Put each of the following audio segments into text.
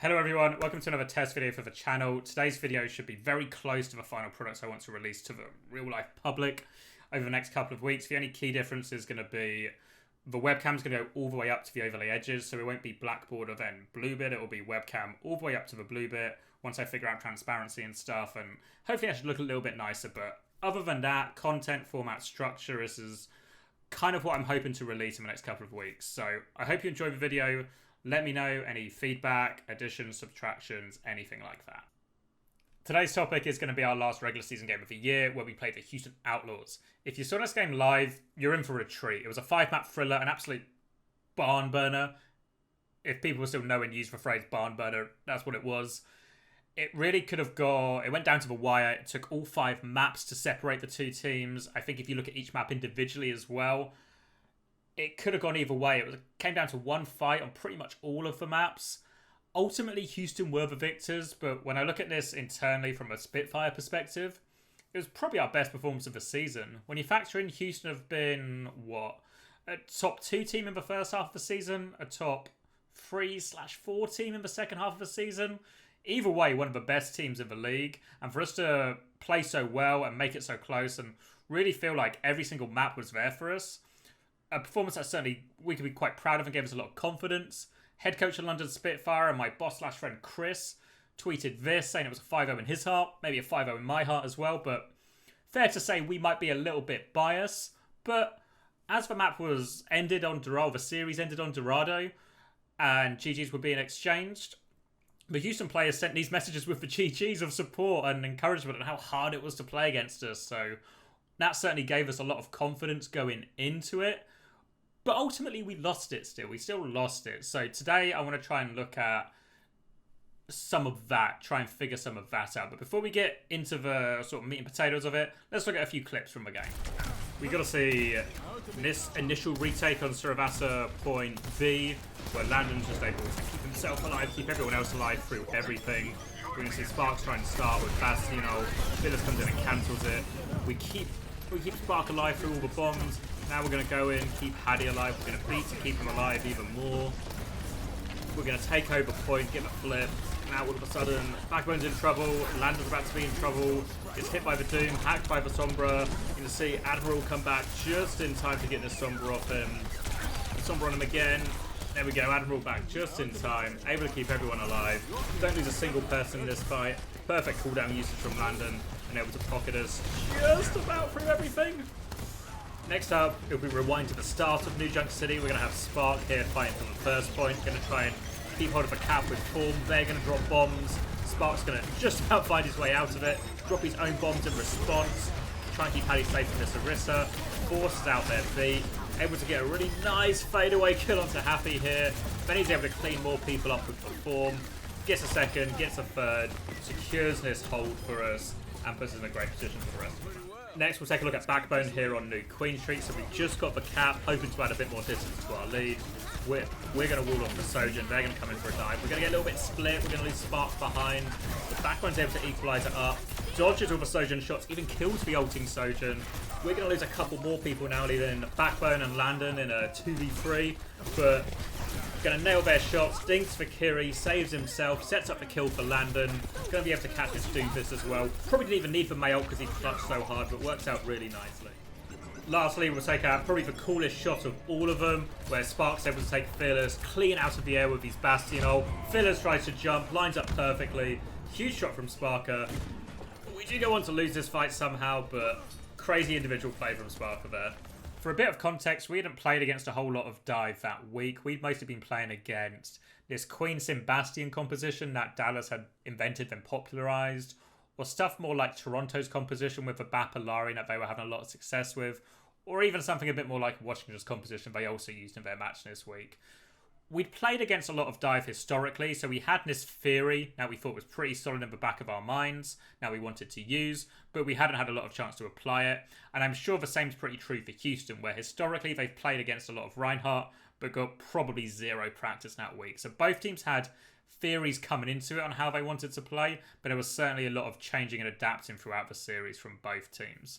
Hello everyone, welcome to another test video for the channel. Today's video should be very close to the final products I want to release to the real life public over the next couple of weeks. The only key difference is going to be the webcam's going to go all the way up to the overlay edges, so it won't be blackboard or then blue bit, it will be webcam all the way up to the blue bit once I figure out transparency and stuff, and hopefully I should look a little bit nicer. But other than that, content, format, structure, this is kind of what I'm hoping to release in the next couple of weeks. So I hope you enjoy the video. Let me know any feedback, additions, subtractions, anything like that. Today's topic is going to be our last regular season game of the year, where we played the Houston Outlaws. If you saw this game live, you're in for a treat. It was a 5-map thriller, an absolute barn burner. If people still know and use the phrase barn burner, that's what it was. It really could have it went down to the wire. It took all 5 maps to separate the two teams. I think if you look at each map individually as well, it could have gone either way. It came down to one fight on pretty much all of the maps. Ultimately, Houston were the victors, but when I look at this internally from a Spitfire perspective, it was probably our best performance of the season. When you factor in Houston have been, a top 2 team in the first half of the season, a top 3/4 team in the second half of the season. Either way, one of the best teams in the league. And for us to play so well and make it so close and really feel like every single map was there for us, a performance that certainly we could be quite proud of and gave us a lot of confidence. Head coach of London Spitfire and my boss/friend Chris tweeted this, saying it was a 5-0 in his heart, maybe a 5-0 in my heart as well, but fair to say we might be a little bit biased. But as the map was ended on Dorado, the series ended on Dorado, and GGs were being exchanged, the Houston players sent these messages with the GGs of support and encouragement on how hard it was to play against us, so that certainly gave us a lot of confidence going into it. But ultimately, we lost it still. We still lost it. So today, I want to try and look at some of that, try and figure some of that out. But before we get into the sort of meat and potatoes of it, let's look at a few clips from the game. We got to see this initial retake on Saravasa point B, where Landon's just able to keep himself alive, keep everyone else alive through everything. We're going to see Sparks trying to start with Bastino. Phyllis comes in and cancels it. We keep Spark alive through all the bombs. Now we're going to go in, keep Haddy alive. We're going to beat to keep him alive even more. We're going to take over point, get the flip. Now all of a sudden, Backbone's in trouble. Landon's about to be in trouble. Gets hit by the Doom, hacked by the Sombra. You're going to see Admiral come back just in time to get this Sombra off him. Sombra on him again. There we go, Admiral back just in time. Able to keep everyone alive. Don't lose a single person in this fight. Perfect cooldown usage from Landon. And able to pocket us just about through everything. Next up, if we rewind to the start of New Junk City, we're going to have Spark here fighting from the first point. Going to try and keep hold of a cap with Form. They're going to drop bombs. Spark's going to just about find his way out of it. Drop his own bombs in response. Try and keep Paddy safe from this Orisa. Forces out their feet. Able to get a really nice fadeaway kill onto Happy here. Then he's able to clean more people up with the Form. Gets a second, gets a third. Secures this hold for us. And puts us in a great position for the rest of the match. Next, we'll take a look at Backbone here on New Queen Street. So we just got the cap, hoping to add a bit more distance to our lead. We're going to wall off the Sojourn. They're going to come in for a dive. We're going to get a little bit split. We're going to lose Spark behind. The Backbone's able to equalise it up. Dodges all the Sojourn shots, even kills the ulting Sojourn. We're going to lose a couple more people now, leaving Backbone and Landon in a 2v3. But going to nail their shots. Dinks for Kiri, saves himself, sets up the kill for Landon. Going to be able to catch this Doomfist as well. Probably didn't even need the Mayolt because he clutched so hard, but works out really nicely. Lastly, we'll take out probably the coolest shot of all of them, where Spark's able to take Fearless clean out of the air with his Bastion. Fearless tries to jump, lines up perfectly. Huge shot from Sparker. We do go on to lose this fight somehow, but crazy individual play from Sparker there. For a bit of context, we hadn't played against a whole lot of dive that week. We'd mostly been playing against this Queen Sim Bastion composition that Dallas had invented and popularized, or stuff more like Toronto's composition with the Bapalari that they were having a lot of success with, or even something a bit more like Washington's composition they also used in their match this week. We'd played against a lot of dive historically, so we had this theory that we thought was pretty solid in the back of our minds, that we wanted to use, but we hadn't had a lot of chance to apply it. And I'm sure the same's pretty true for Houston, where historically they've played against a lot of Reinhardt, but got probably zero practice that week. So both teams had theories coming into it on how they wanted to play, but there was certainly a lot of changing and adapting throughout the series from both teams.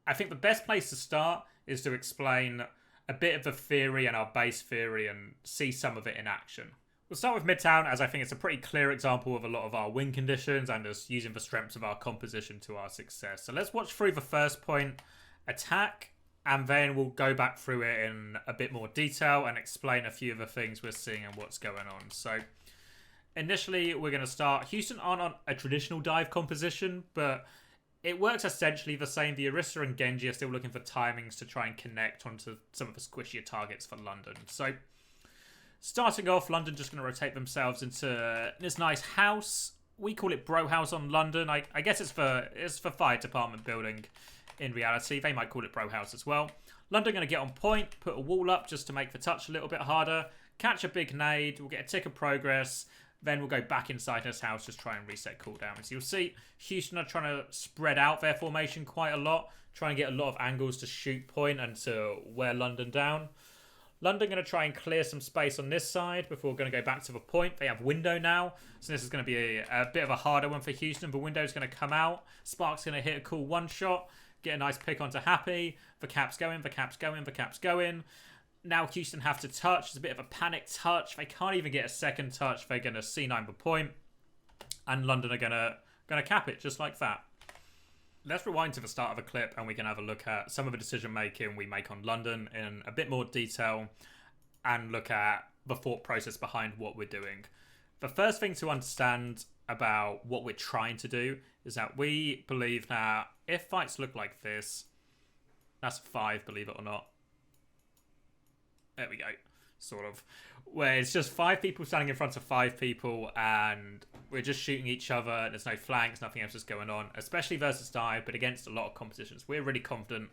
I think the best place to start is to explain a bit of the theory and our base theory and see some of it in action. We'll start with Midtown, as I think it's a pretty clear example of a lot of our win conditions and us using the strengths of our composition to our success. So let's watch through the first point, attack, and then we'll go back through it in a bit more detail and explain a few of the things we're seeing and what's going on. So initially, we're going to start. Houston aren't on a traditional dive composition, but it works essentially the same. The Orisa and Genji are still looking for timings to try and connect onto some of the squishier targets for London. So starting off, London just going to rotate themselves into this nice house. We call it Bro House on London. I guess it's for fire department building. In reality, they might call it Bro House as well. London going to get on point, put a wall up just to make the touch a little bit harder, catch a big nade, we'll get a tick of progress, then we'll go back inside this house, just try and reset cooldowns. You'll see Houston are trying to spread out their formation quite a lot, try and get a lot of angles to shoot point and to wear London down. London going to try and clear some space on this side before going to go back to the point. They have window now, so this is going to be a bit of a harder one for Houston. The window's going to come out, Spark's going to hit a cool one shot, get a nice pick onto Happy. The cap's going, the cap's going, the cap's going. Now Houston have to touch. It's a bit of a panic touch. They can't even get a second touch. They're going to C9 the point. And London are going to cap it just like that. Let's rewind to the start of the clip and we can have a look at some of the decision making we make on London in a bit more detail and look at the thought process behind what we're doing. The first thing to understand about what we're trying to do is that we believe that if fights look like this, that's 5, believe it or not. There we go. Sort of. Where it's just 5 people standing in front of 5 people and we're just shooting each other. There's no flanks, nothing else is going on, especially versus dive, but against a lot of competitions. We're really confident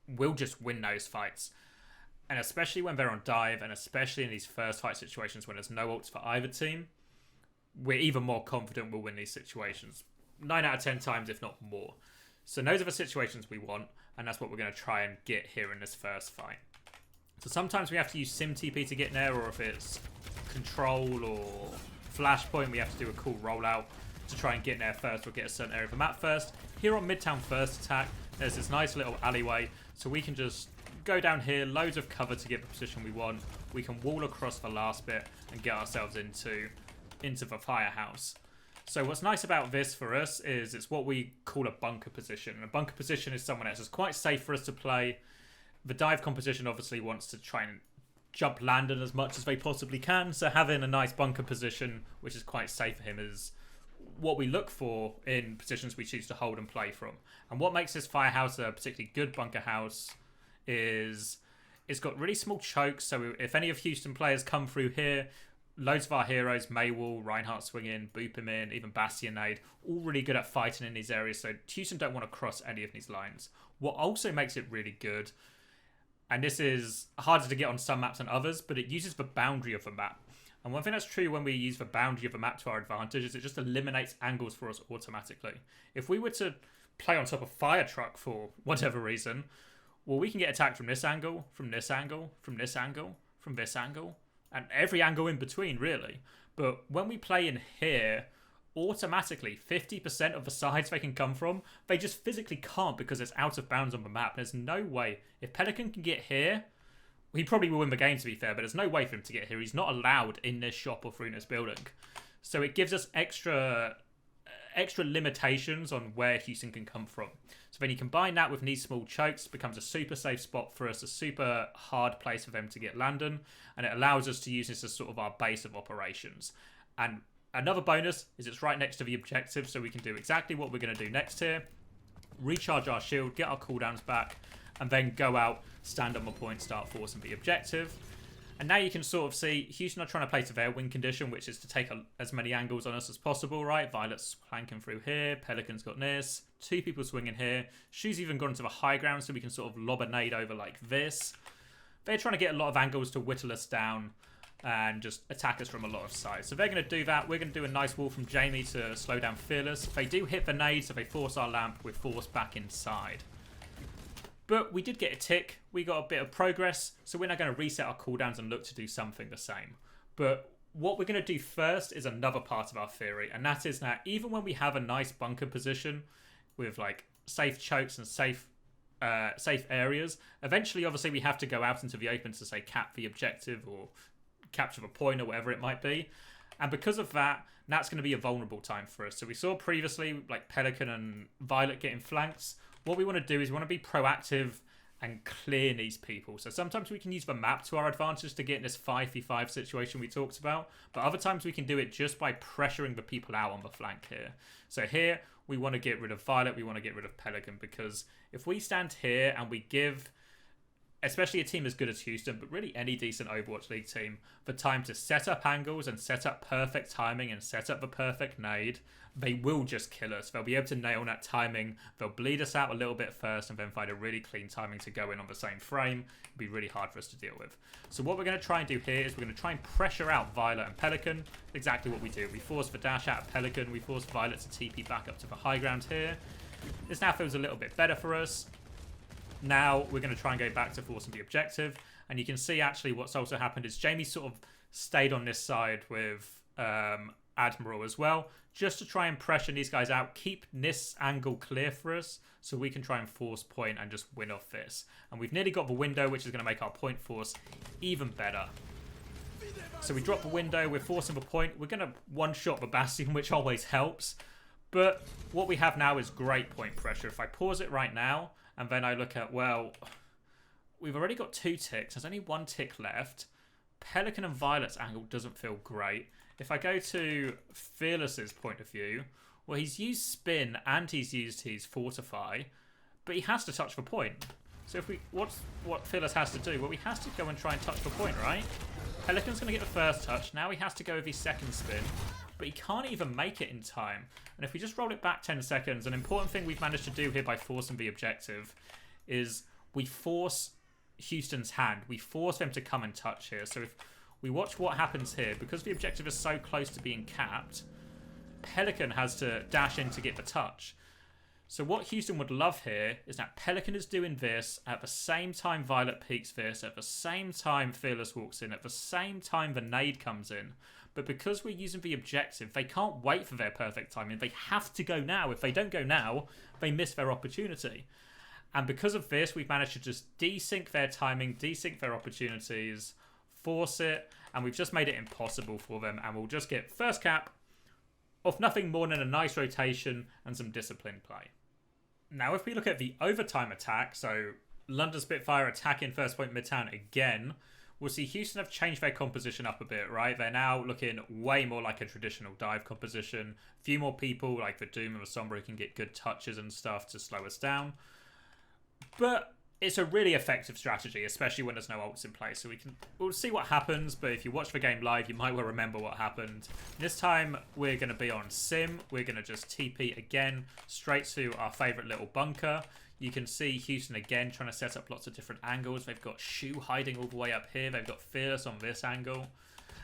we'll just win those fights. And especially when they're on dive, and especially in these first fight situations when there's no ults for either team, we're even more confident we'll win these situations. 9 out of 10 times, if not more. So those are the situations we want, and that's what we're going to try and get here in this first fight. So sometimes we have to use Sim TP to get in there, or if it's Control or Flashpoint, we have to do a cool rollout to try and get in there first or get a certain area of the map first. Here on Midtown first attack, there's this nice little alleyway, so we can just go down here, loads of cover to get the position we want. We can wall across the last bit and get ourselves into the firehouse. So what's nice about this for us is it's what we call a bunker position. And a bunker position is someone else. It's quite safe for us to play. The dive composition obviously wants to try and jump Landon as much as they possibly can. So having a nice bunker position, which is quite safe for him, is what we look for in positions we choose to hold and play from. And what makes this firehouse a particularly good bunker house is it's got really small chokes. So if any of Houston players come through here, loads of our heroes, Maywall, Reinhardt swing in, boop him in, even Bastionade, all really good at fighting in these areas. So Houston don't want to cross any of these lines. What also makes it really good, and this is harder to get on some maps than others, but it uses the boundary of the map. And one thing that's true when we use the boundary of the map to our advantage is it just eliminates angles for us automatically. If we were to play on top of Fire Truck for whatever reason, well, we can get attacked from this angle, from this angle, from this angle, from this angle, and every angle in between, really. But when we play in here, automatically 50% of the sides they can come from, they just physically can't because it's out of bounds on the map. There's no way. If Pelican can get here, he probably will win the game, to be fair, but there's no way for him to get here. He's not allowed in this shop or through this building. So it gives us extra limitations on where Houston can come from. So then you combine that with these small chokes, it becomes a super safe spot for us, a super hard place for them to get Landon, and it allows us to use this as sort of our base of operations. And another bonus is it's right next to the objective, so we can do exactly what we're going to do next here. Recharge our shield, get our cooldowns back, and then go out, stand on the point, start forcing the objective. And now you can sort of see Houston are trying to play to their win condition, which is to take as many angles on us as possible, right? Violet's flanking through here. Pelican's got this. 2 people swinging here. Shu's even gone to the high ground, so we can sort of lob a nade over like this. They're trying to get a lot of angles to whittle us down and just attack us from a lot of sides. So they're going to do that. We're going to do a nice wall from Jamie to slow down Fearless. If they do hit the nade, so they force our lamp, we're forced back inside. But we did get a tick, we got a bit of progress, so we're now going to reset our cooldowns and look to do something the same. But what we're going to do first is another part of our theory, and that is that even when we have a nice bunker position with like safe chokes and safe areas, eventually obviously we have to go out into the open to say cap the objective or capture the point or whatever it might be. And because of that, that's going to be a vulnerable time for us. So we saw previously, like Pelican and Violet getting flanks. What we want to do is we want to be proactive and clear these people. So sometimes we can use the map to our advantage to get in this 5v5 situation we talked about. But other times we can do it just by pressuring the people out on the flank here. So here, we want to get rid of Violet, we want to get rid of Pelican, because if we stand here and we give, especially a team as good as Houston, but really any decent Overwatch League team, the time to set up angles and set up perfect timing and set up the perfect nade, they will just kill us. They'll be able to nail that timing. They'll bleed us out a little bit first and then find a really clean timing to go in on the same frame. It'll be really hard for us to deal with. So what we're going to try and do here is we're going to try and pressure out Violet and Pelican. Exactly what we do. We force the dash out of Pelican. We force Violet to TP back up to the high ground here. This now feels a little bit better for us. Now we're going to try and go back to forcing the objective. And you can see actually what's also happened is Jamie sort of stayed on this side with Admiral as well, just to try and pressure these guys out, keep this angle clear for us so we can try and force point and just win off this. And we've nearly got the window, which is going to make our point force even better. So we drop the window, we're forcing the point. We're going to one-shot the Bastion, which always helps. But what we have now is great point pressure. If I pause it right now, and then I look at, well, we've already got 2 ticks. There's only 1 tick left. Pelican and Violet's angle doesn't feel great. If I go to Fearless's point of view, well, he's used Spin and he's used his Fortify, but he has to touch the point. So if we, what Fearless has to do? Well, he has to go and try and touch the point, right? Pelican's going to get the first touch. Now he has to go with his second spin, but he can't even make it in time. And if we just roll it back 10 seconds, an important thing we've managed to do here by forcing the objective is we force Houston's hand. We force them to come and touch here. So if we watch what happens here, because the objective is so close to being capped, Pelican has to dash in to get the touch. So what Houston would love here is that Pelican is doing this at the same time Violet peeks this, at the same time Fearless walks in, at the same time the nade comes in. But because we're using the objective, they can't wait for their perfect timing. They have to go now. If they don't go now, they miss their opportunity. And because of this, we've managed to just desync their timing, desync their opportunities, force it, and we've just made it impossible for them. And we'll just get first cap off nothing more than a nice rotation and some disciplined play. Now, if we look at the overtime attack, so London Spitfire attacking first point Midtown again, we'll see Houston have changed their composition up a bit, right? They're now looking way more like a traditional dive composition. A few more people, like the Doom and the Sombra, who can get good touches and stuff to slow us down. But it's a really effective strategy, especially when there's no ults in place. So we'll see what happens, but if you watch the game live, you might well remember what happened. This time, we're going to be on Sim. We're going to just TP again, straight to our favourite little bunker. You can see Houston again trying to set up lots of different angles. They've got Shu hiding all the way up here. They've got Fearless on this angle.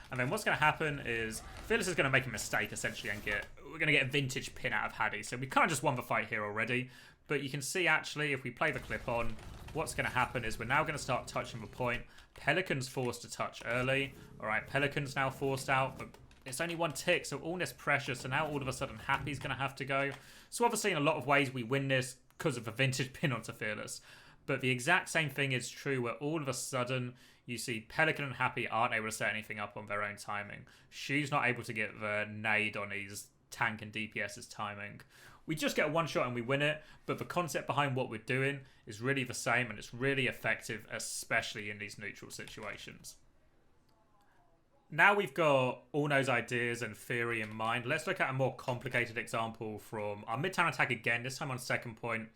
And then what's going to happen is Fearless is going to make a mistake, essentially, and we're going to get a vintage pin out of Haddy. So we kind of just won the fight here already. But you can see, actually, if we play the clip on, what's going to happen is we're now going to start touching the point. Pelican's forced to touch early. All right, Pelican's now forced out, but it's only 1 tick, so all this pressure. So now all of a sudden, Happy's going to have to go. So obviously, in a lot of ways, we win this because of a vintage pin onto Fearless. But the exact same thing is true where all of a sudden you see Pelican and Happy aren't able to set anything up on their own timing. Shu's not able to get the nade on his tank and DPS's timing. We just get a one shot and we win it, but the concept behind what we're doing is really the same and it's really effective, especially in these neutral situations. Now we've got all those ideas and theory in mind, let's look at a more complicated example from our Midtown attack again, this time on second point.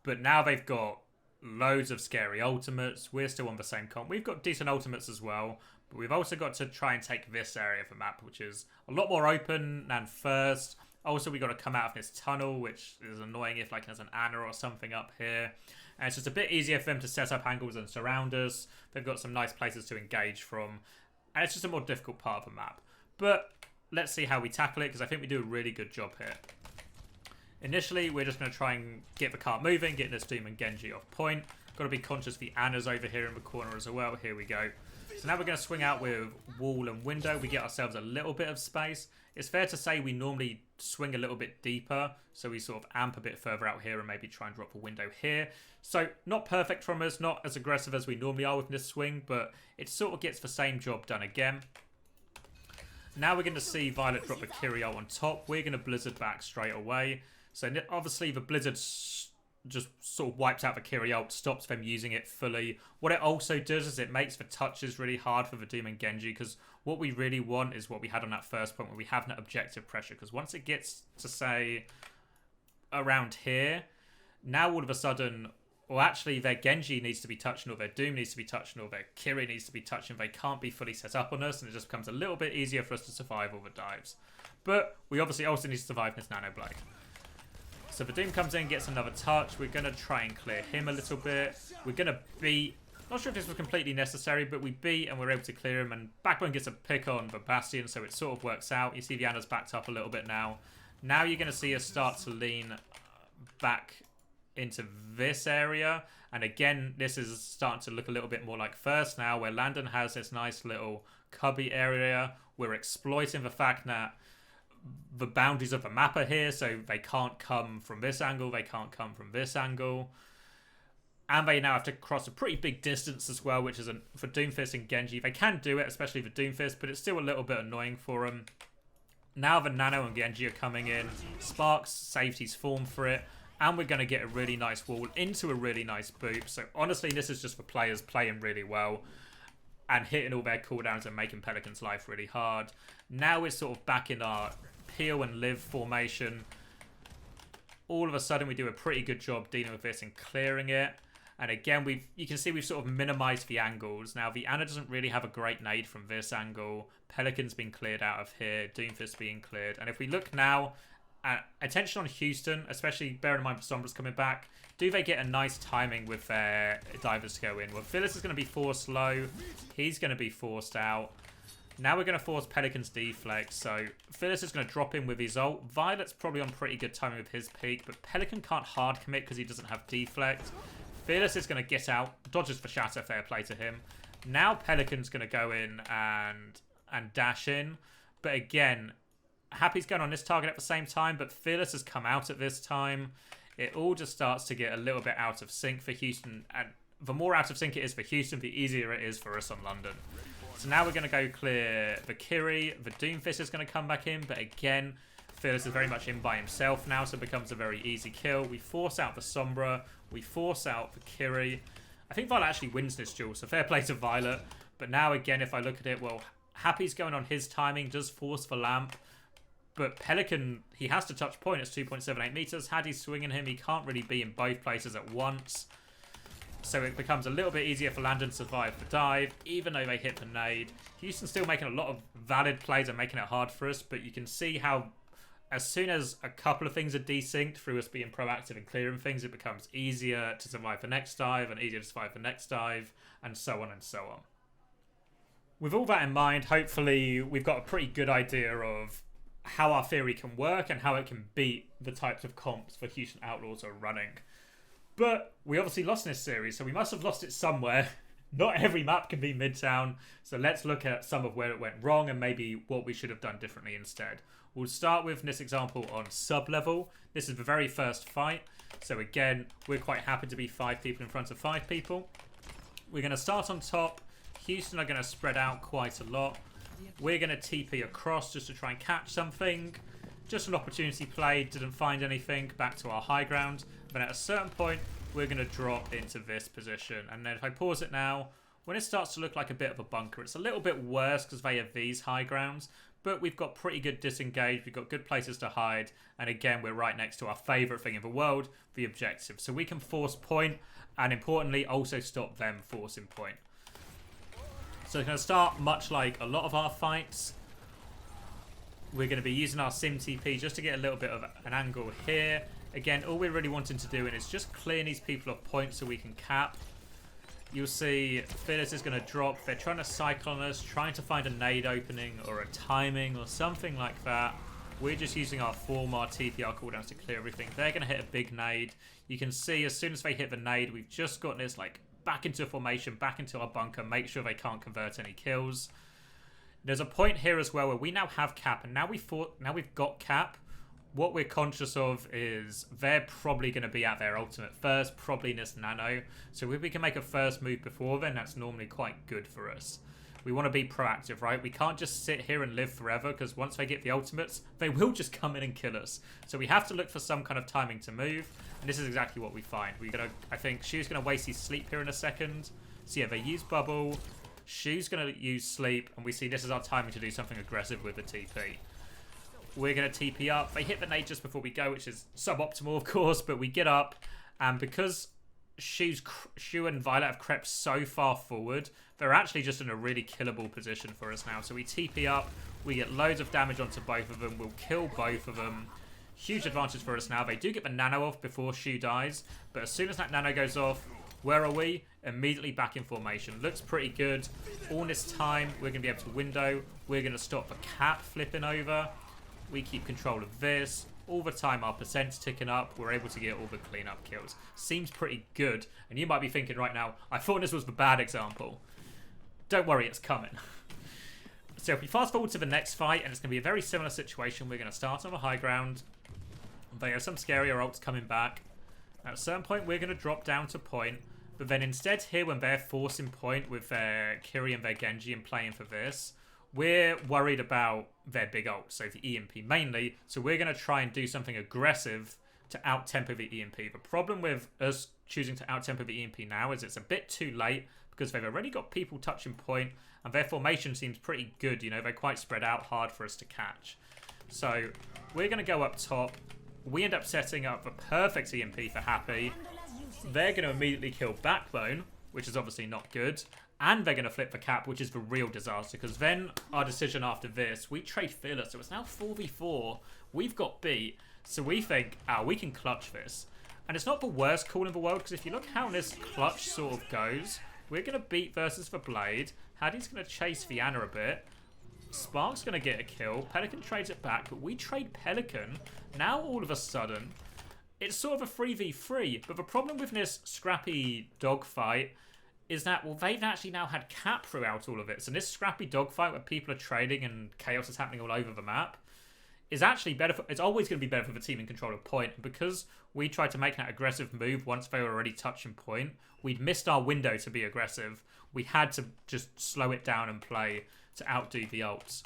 But now they've got loads of scary ultimates. We're still on the same comp. We've got decent ultimates as well, but we've also got to try and take this area of the map, which is a lot more open than first. Also, we've got to come out of this tunnel, which is annoying if like there's an Anna or something up here. And it's just a bit easier for them to set up angles and surround us. They've got some nice places to engage from. And it's just a more difficult part of the map. But let's see how we tackle it, because I think we do a really good job here. Initially, we're just going to try and get the cart moving, get this Doom and Genji off point. Got to be conscious the Anna's over here in the corner as well. Here we go. So now we're going to swing out with wall and window. We get ourselves a little bit of space. It's fair to say we normally swing a little bit deeper, so we sort of amp a bit further out here and maybe try and drop a window here. So not perfect from us, not as aggressive as we normally are with this swing, but it sort of gets the same job done again. Now we're going to see Violet drop a Kyrio on top. We're going to Blizzard back straight away. So obviously the Blizzard just sort of wipes out the Kyrio, stops them using it fully. What it also does is it makes the touches really hard for the Doom and Genji, because what we really want is what we had on that first point where we have that objective pressure, because once it gets to, say, around here, now all of a sudden, well, actually their Genji needs to be touching, or their Doom needs to be touching, or their Kiri needs to be touching. They can't be fully set up on us, and it just becomes a little bit easier for us to survive all the dives. But we obviously also need to survive this Nano Blade. So the Doom comes in, gets another touch. We're going to try and clear him a little bit. We're going to beat... Not sure if this was completely necessary, but we beat and we're able to clear him. And Backbone gets a pick on the Bastion, so it sort of works out. You see the Ana's backed up a little bit now. Now you're going to see us start to lean back into this area. And again, this is starting to look a little bit more like first now, where Landon has this nice little cubby area. We're exploiting the fact that the boundaries of the map are here, so they can't come from this angle, they can't come from this angle, and they now have to cross a pretty big distance as well, which is for Doomfist and Genji. They can do it, especially for Doomfist, but it's still a little bit annoying for them. Now the Nano and Genji are coming in. Sparks safety's formed for it, and we're going to get a really nice wall into a really nice boop. So honestly, this is just for players playing really well and hitting all their cooldowns and making Pelican's life really hard. Now we're sort of back in our peel and live formation. All of a sudden we do a pretty good job dealing with this and clearing it. And again, you can see we've sort of minimized the angles. Now the Ana doesn't really have a great nade from this angle. Pelican's been cleared out of here. Doomfist being cleared. And if we look now, attention on Houston, especially bearing in mind Sombra's coming back. Do they get a nice timing with their divers to go in? Well, Phyllis is going to be forced low. He's going to be forced out. Now we're going to force Pelican's deflect. So Phyllis is going to drop in with his ult. Violet's probably on pretty good timing with his peak, but Pelican can't hard commit because he doesn't have deflect. Fearless is going to get out, dodges for shatter, fair play to him. Now Pelican's going to go in and dash in. But again, Happy's going on this target at the same time, but Fearless has come out at this time. It all just starts to get a little bit out of sync for Houston. And the more out of sync it is for Houston, the easier it is for us on London. So now we're going to go clear the Kiri. The Doomfist is going to come back in, but again, Fearless is very much in by himself now, so it becomes a very easy kill. We force out the Sombra. We force out the Kiri. I think Violet actually wins this duel, so fair play to Violet. But now again, if I look at it, well, Happy's going on his timing, does force the lamp. But Pelican, he has to touch point. It's 2.78 meters. Had he swinging him, he can't really be in both places at once. So it becomes a little bit easier for Landon to survive the dive, even though they hit the nade. Houston's still making a lot of valid plays and making it hard for us, but you can see how as soon as a couple of things are desynced through us being proactive and clearing things, it becomes easier to survive the next dive and easier to survive the next dive, and so on and so on. With all that in mind, hopefully we've got a pretty good idea of how our theory can work and how it can beat the types of comps the Houston Outlaws are running. But we obviously lost in this series, so we must have lost it somewhere. Not every map can be Midtown, so let's look at some of where it went wrong and maybe what we should have done differently instead. We'll start with this example on sub-level. This is the very first fight, so again, we're quite happy to be 5 people in front of 5 people. We're going to start on top. Houston are going to spread out quite a lot. We're going to TP across just to try and catch something. Just an opportunity play, didn't find anything, back to our high ground. But at a certain point, we're going to drop into this position. And then if I pause it now, when it starts to look like a bit of a bunker, it's a little bit worse because they have these high grounds. But we've got pretty good disengage, we've got good places to hide. And again, we're right next to our favourite thing in the world, the objective. So we can force point, and importantly, also stop them forcing point. So it's going to start much like a lot of our fights. We're going to be using our Sim TP just to get a little bit of an angle here. Again, all we're really wanting to do is just clear these people off points so we can cap. You'll see Phyllis is going to drop. They're trying to cycle on us, trying to find a nade opening or a timing or something like that. We're just using our form, our TPR cooldowns to clear everything. They're going to hit a big nade. You can see as soon as they hit the nade, we've just got this like back into formation, back into our bunker, make sure they can't convert any kills. There's a point here as well where we now have cap, and now we've got cap. What we're conscious of is they're probably going to be at their ultimate first, probably in this nano. So if we can make a first move before then, that's normally quite good for us. We want to be proactive, right? We can't just sit here and live forever, because once they get the ultimates, they will just come in and kill us. So we have to look for some kind of timing to move, and this is exactly what we find. I think Shu's going to waste his sleep here in a second. So yeah, they use bubble. Shu's going to use sleep, and we see this is our timing to do something aggressive with the TP. We're going to TP up. They hit the nade just before we go, which is suboptimal, of course, but we get up, and because Shu and Violet have crept so far forward, they're actually just in a really killable position for us now. So we TP up, we get loads of damage onto both of them, we'll kill both of them. Huge advantage for us now. They do get the nano off before Shu dies, but as soon as that nano goes off, where are we? Immediately back in formation. Looks pretty good. All this time, we're going to be able to window. We're going to stop the cap flipping over. We keep control of this. All the time our percent's ticking up. We're able to get all the cleanup kills. Seems pretty good. And you might be thinking right now, I thought this was the bad example. Don't worry, it's coming. So if we fast forward to the next fight, and it's going to be a very similar situation. We're going to start on the high ground. They have some scarier ults coming back. At a certain point, we're going to drop down to point. But then instead here, when they're forcing point with their Kiri and their Genji and playing for this, we're worried about their big ult, so the EMP mainly. So we're going to try and do something aggressive to out-tempo the EMP. The problem with us choosing to out-tempo the EMP now is it's a bit too late, because they've already got people touching point, and their formation seems pretty good. You know, they're quite spread out, hard for us to catch. So we're going to go up top. We end up setting up the perfect EMP for Happy. They're going to immediately kill Backbone, which is obviously not good. And they're going to flip the cap, which is the real disaster. Because then our decision after this, we trade Fearless. So it's now 4v4. We've got beat. So we think, we can clutch this. And it's not the worst call in the world. Because if you look how this clutch sort of goes, we're going to beat versus the Blade. Hattie's going to chase Vianna a bit. Spark's going to get a kill. Pelican trades it back. But we trade Pelican. Now all of a sudden, it's sort of a 3v3. But the problem with this scrappy dogfight is that, well, they've actually now had cap throughout all of it. So this scrappy dogfight where people are trading and chaos is happening all over the map is actually better for, it's always going to be better for the team in control of point. And because we tried to make that aggressive move once they were already touching point, we'd missed our window to be aggressive. We had to just slow it down and play to outdo the ults.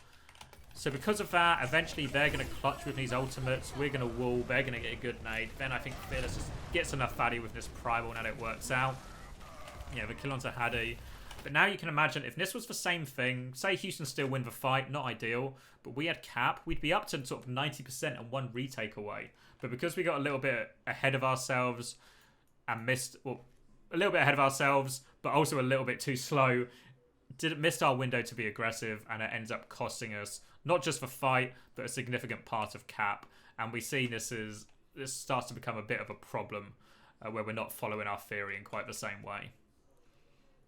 So because of that, eventually they're going to clutch with these ultimates. We're going to wall. They're going to get a good nade. Then I think Fearless just gets enough value with this primal and it works out. Yeah, the kill onto Hadi. But now you can imagine if this was the same thing, say Houston still win the fight, not ideal, but we had cap, we'd be up to sort of 90% and one retake away. But because we got a little bit ahead of ourselves and missed, well, a little bit ahead of ourselves, but also a little bit too slow, missed our window to be aggressive, and it ends up costing us not just the fight, but a significant part of cap. And we see this starts to become a bit of a problem where we're not following our theory in quite the same way.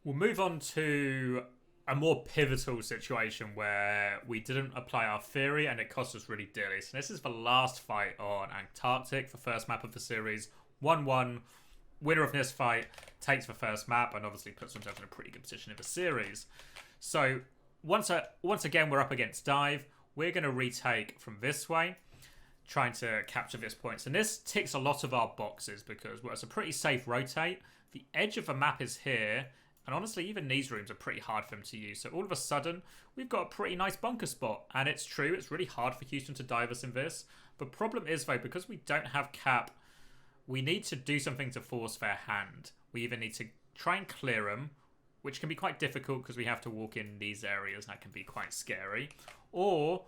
We'll move on to a more pivotal situation where we didn't apply our theory and it cost us really dearly. So this is the last fight on Antarctic, the first map of the series. 1-1. Winner of this fight takes the first map and obviously puts themselves in a pretty good position in the series. So once again, we're up against Dive. We're going to retake from this way, trying to capture this point. And this ticks a lot of our boxes because it's a pretty safe rotate. The edge of the map is here. And honestly, even these rooms are pretty hard for them to use. So all of a sudden, we've got a pretty nice bunker spot. And it's true, it's really hard for Houston to dive us in this. The problem is, though, because we don't have cap, we need to do something to force their hand. We either need to try and clear them, which can be quite difficult because we have to walk in these areas. That can be quite scary. Or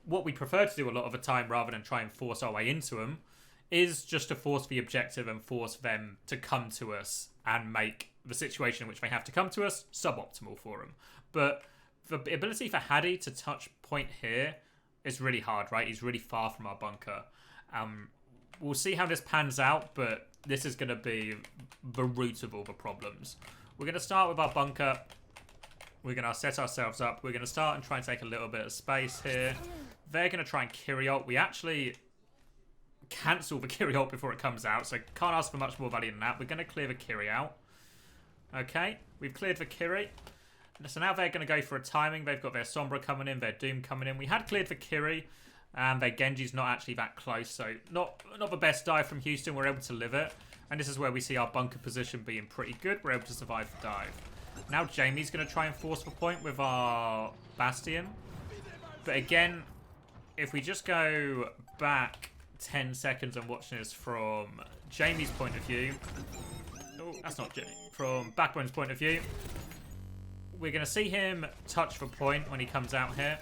what we prefer to do a lot of the time, rather than try and force our way into them, is just to force the objective and force them to come to us and make the situation in which they have to come to us suboptimal for them. But the ability for Hadi to touch point here is really hard, right? He's really far from our bunker. We'll see how this pans out, but this is going to be the root of all the problems. We're going to start with our bunker. We're going to set ourselves up. We're going to start and try and take a little bit of space here. They're going to try and Kiri ult. We actually cancel the Kiri ult before it comes out, so can't ask for much more value than that. We're going to clear the Kiri out. Okay, we've cleared the Kiri. So now they're going to go for a timing. They've got their Sombra coming in, their Doom coming in. We had cleared the Kiri, and their Genji's not actually that close. So not the best dive from Houston. We're able to live it. And this is where we see our bunker position being pretty good. We're able to survive the dive. Now Jamie's going to try and force the point with our Bastion. But again, if we just go back 10 seconds and watch this from Jamie's point of view. Oh, that's not Jamie. From Backbone's point of view. We're going to see him touch the point when he comes out here.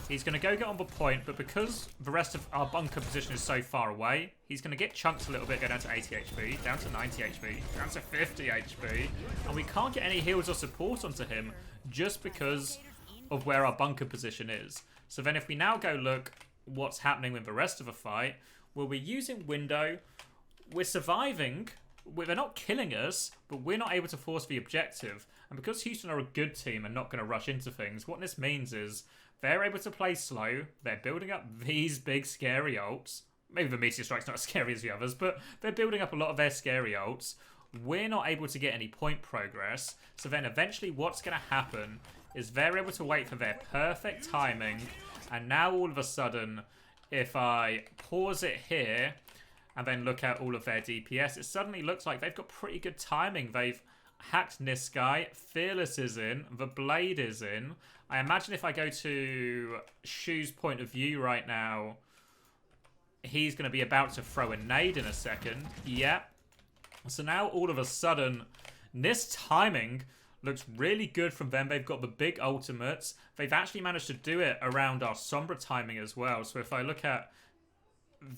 He's going to go get on the point, but because the rest of our bunker position is so far away, he's going to get chunked a little bit, go down to 80 HP, down to 90 HP, down to 50 HP, and we can't get any heals or support onto him just because of where our bunker position is. So then if we now go look what's happening with the rest of the fight, well, we're using Window, we're surviving, they're not killing us, but we're not able to force the objective. And because Houston are a good team and not going to rush into things, what this means is they're able to play slow. They're building up these big scary ults. Maybe the Meteor Strike's not as scary as the others, but they're building up a lot of their scary ults. We're not able to get any point progress. So then eventually what's going to happen is they're able to wait for their perfect timing. And now all of a sudden, if I pause it here and then look at all of their DPS, it suddenly looks like they've got pretty good timing. They've hacked Niskai, Fearless is in, the Blade is in. I imagine if I go to Shu's point of view right now, he's going to be about to throw a nade in a second. Yep. So now all of a sudden, this timing looks really good from them. They've got the big ultimates. They've actually managed to do it around our Sombra timing as well. So if I look at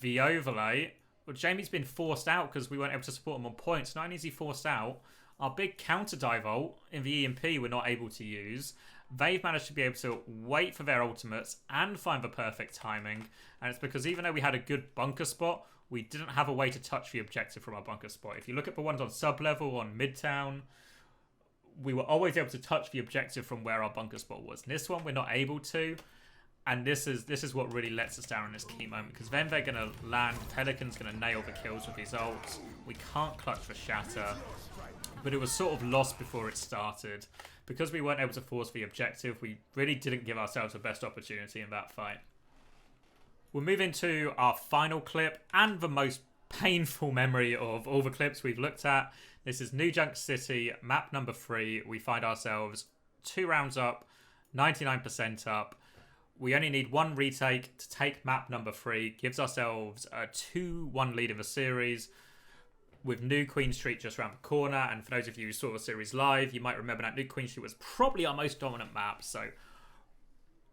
the overlay, well, Jamie's been forced out because we weren't able to support him on points. Not only is he forced out, our big counter dive ult in the EMP we're not able to use. They've managed to be able to wait for their ultimates and find the perfect timing. And it's because even though we had a good bunker spot, we didn't have a way to touch the objective from our bunker spot. If you look at the ones on sub-level, on Midtown, we were always able to touch the objective from where our bunker spot was. And this one, we're not able to. And this is what really lets us down in this key moment. Because then they're going to land. Pelican's going to nail the kills with his ults. We can't clutch the shatter. But it was sort of lost before it started. Because we weren't able to force the objective, we really didn't give ourselves the best opportunity in that fight. We'll move into our final clip and the most painful memory of all the clips we've looked at. This is New Junk City, map number 3. We find ourselves 2 rounds up, 99% up. We only need 1 retake to take map number 3. Gives ourselves a 2-1 lead in the series, with New Queen Street just around the corner. And for those of you who saw the series live, you might remember that New Queen Street was probably our most dominant map. So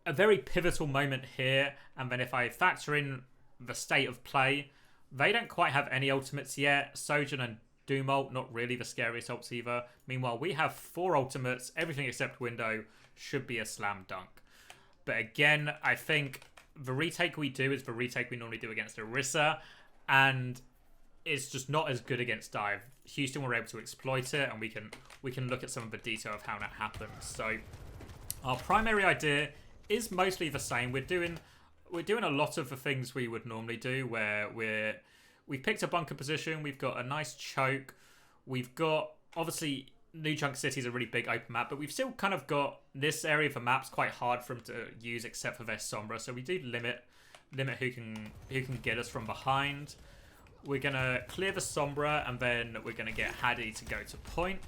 a very pivotal moment here. And then if I factor in the state of play, they don't quite have any ultimates yet. Sojourn and Doom ult, not really the scariest ults either. Meanwhile, we have 4 ultimates. Everything except Window should be a slam dunk. But again, I think the retake we do is the retake we normally do against Orisa. And it's just not as good against dive. Houston were able to exploit it, and we can look at some of the detail of how that happens. So our primary idea is mostly the same. We're doing a lot of the things we would normally do, where we've picked a bunker position, we've got a nice choke, we've got obviously New Junk City is a really big open map, but we've still kind of got this area of the map's quite hard for them to use except for their Sombra. So we do limit who can get us from behind. We're going to clear the Sombra, and then we're going to get Hadi to go to point.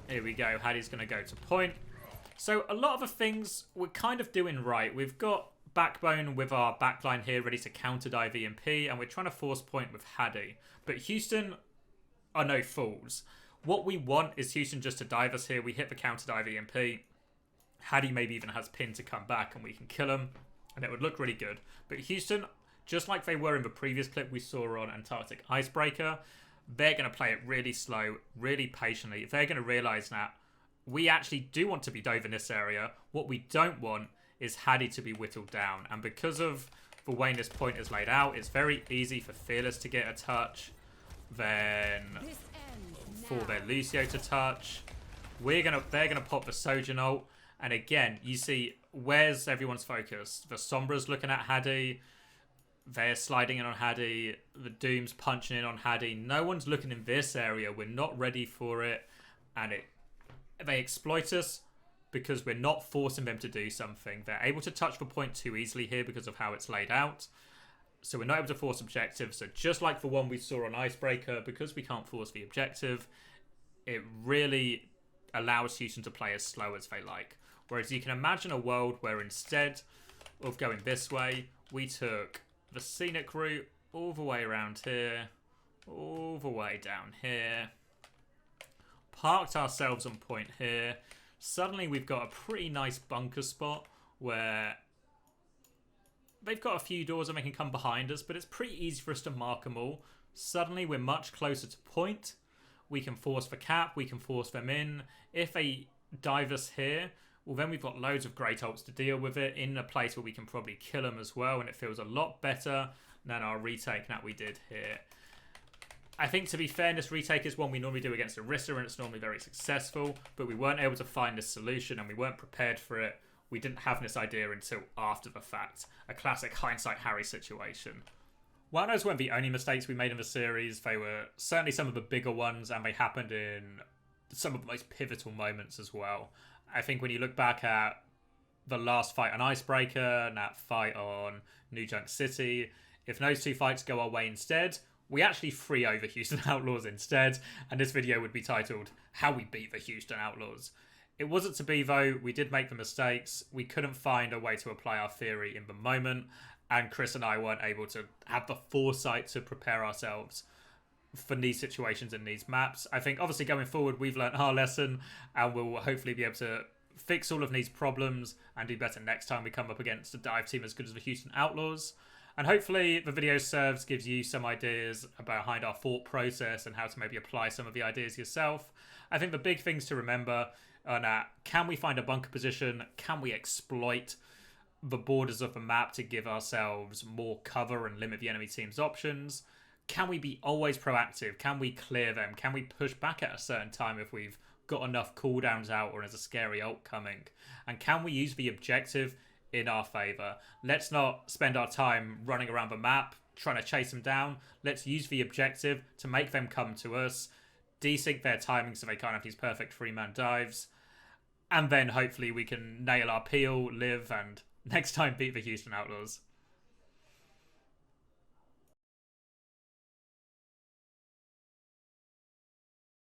Here we go. Hadi's going to go to point. So a lot of the things we're kind of doing right. We've got Backbone with our backline here ready to counter dive EMP, and we're trying to force point with Hadi. But Houston are no fools. What we want is Houston just to dive us here. We hit the counter dive EMP. Hadi maybe even has pin to come back, and we can kill him, and it would look really good. But Houston, just like they were in the previous clip we saw on Antarctic Icebreaker, they're going to play it really slow, really patiently. They're going to realise that we actually do want to be dove in this area. What we don't want is Hadi to be whittled down. And because of the way this point is laid out, it's very easy for Fearless to get a touch, then for their Lucio to touch. They're gonna pop the Sojourn ult. And again, you see, where's everyone's focus? The Sombra's looking at Hadi. They're sliding in on Haddy. The Doom's punching in on Haddy. No one's looking in this area. We're not ready for it. And they exploit us because we're not forcing them to do something. They're able to touch the point too easily here because of how it's laid out. So we're not able to force objectives. So just like the one we saw on Icebreaker, because we can't force the objective, it really allows Houston to play as slow as they like. Whereas you can imagine a world where instead of going this way, we took the scenic route all the way around here, all the way down here, parked ourselves on point here. Suddenly we've got a pretty nice bunker spot where they've got a few doors and they can come behind us, but it's pretty easy for us to mark them all. Suddenly we're much closer to point. We can force the cap, we can force them in. If they dive us here, well, then we've got loads of great ults to deal with it in a place where we can probably kill them as well, and it feels a lot better than our retake that we did here. I think, to be fair, this retake is one we normally do against Orisa, and it's normally very successful, but we weren't able to find this solution, and we weren't prepared for it. We didn't have this idea until after the fact. A classic hindsight Harry situation. While those weren't the only mistakes we made in the series, they were certainly some of the bigger ones, and they happened in some of the most pivotal moments as well. I think when you look back at the last fight on Icebreaker and that fight on New Junk City, if those two fights go our way instead, we actually free over Houston Outlaws instead, and this video would be titled, How We Beat the Houston Outlaws. It wasn't to be though, we did make the mistakes, we couldn't find a way to apply our theory in the moment, and Chris and I weren't able to have the foresight to prepare ourselves for these situations and these maps. I think obviously going forward we've learned our lesson, and we'll hopefully be able to fix all of these problems and do better next time we come up against a dive team as good as the Houston Outlaws. And hopefully the video gives you some ideas behind our thought process and how to maybe apply some of the ideas yourself. I think the big things to remember are that, can we find a bunker position? Can we exploit the borders of the map to give ourselves more cover and limit the enemy team's options? Can we be always proactive? Can we clear them? Can we push back at a certain time if we've got enough cooldowns out or there's a scary ult coming? And can we use the objective in our favour? Let's not spend our time running around the map trying to chase them down. Let's use the objective to make them come to us, desync their timing so they can't have these perfect 3-man dives, and then hopefully we can nail our peel, live, and next time beat the Houston Outlaws.